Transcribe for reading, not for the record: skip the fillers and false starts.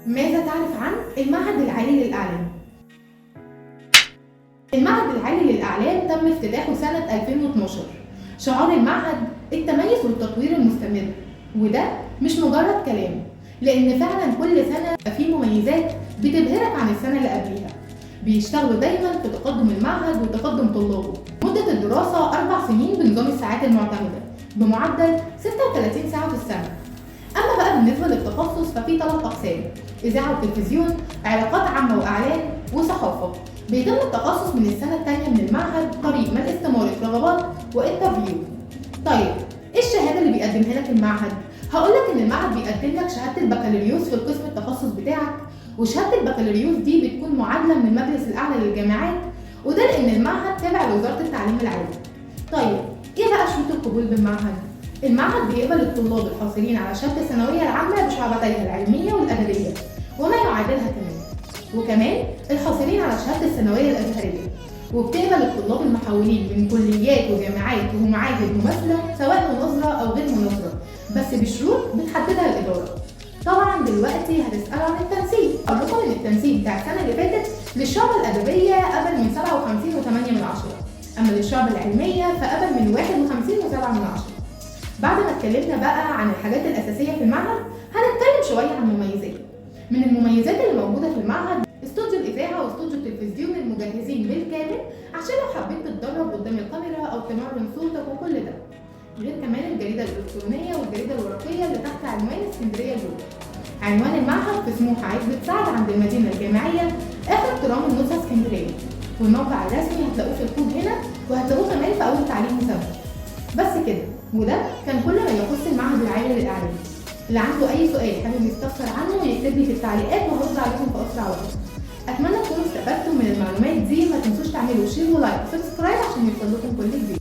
ماذا تعرف عن المعهد العالي للإعلام؟ المعهد العالي للإعلام تم افتتاحه سنة 2012. شعار المعهد التميز والتطوير المستمر، وده مش مجرد كلام، لأن فعلا كل سنة في مميزات بتبهرك عن السنة اللي قبليها. بيشتغلوا دايما في تقدم المعهد وتقدم طلابه. مدة الدراسة 4 سنين بنظام الساعات المعتمدة بمعدل 36 ساعة في السنة. أما بقى بالنسبة للتخصص ففي 3 أقسام: إذاعة وتلفزيون، علاقات عامة وإعلان، وصحافة. بيتم التخصص من السنة الثانية من المعهد طريق من استمارة رغبات وانترفيو. طيب إيه الشهادة اللي بيقدمها لك المعهد؟ هقولك إن المعهد بيقدم لك شهادة البكالوريوس في القسم التخصص بتاعك، وشهادة البكالوريوس دي بتكون معادلة من المجلس الأعلى للجامعات، وده لأن المعهد تابع لوزارة التعليم العالي. طيب إيه بقى شروط القبول بالمعهد؟ المعهد بيقبل الطلاب الحاصلين على شهادة الثانوية العامة بشعبتيها العلمية والأدبية وما يعادلها وكمان الحاصلين على شهادة الثانوية الأزهرية، وبتقبل الطلاب المحولين من كليات وجامعات ومعاهد مماثلة سواء مناظرة أو غير مناظرة، بس بشروط بتحددها الإدارة. طبعا دلوقتي هتسألوا عن التنسيق. أقول لكم إن التنسيق بتاع السنة اللي فاتت للشعب الأدبية قبل من 57.8، أما للشعب العلمية فقبل من 51.7. بعد ما اتكلمنا بقى عن الحاجات الأساسية في المعهد، هنتكلم شوية عن المميزات. من المميزات اللي موجودة في المعهد استوديو الإذاعة واستوديو التلفزيون المجهزين بالكامل عشان لو حبيت تتدرب قدام الكاميرا أو تمرن صوتك وكل ده. غير كمان الجريدة الإلكترونية والجريدة الورقية اللي تحت عنوان اسكندرية جوه. عنوان المعهد في سموحة عزبة سعد عند المدينة الجامعية آخر ترام النزهة اسكندرية، والموقع الرسمي هتلاقوه في الكود هنا، وهتلاقوه كمان في أول تعليم مسمى. بس كده، وده كان كل ما يخص المعهد العالي للإعلام. اللي عنده أي سؤال حابب يستفسر عنه يكتب لي في التعليقات وهرد عليكم في أسرع وقت. أتمنى تكونوا استفدتوا من المعلومات دي. ما تنسوش تعملوا شير ولايك وسبسكرايب عشان يوصل لكم كل جديد.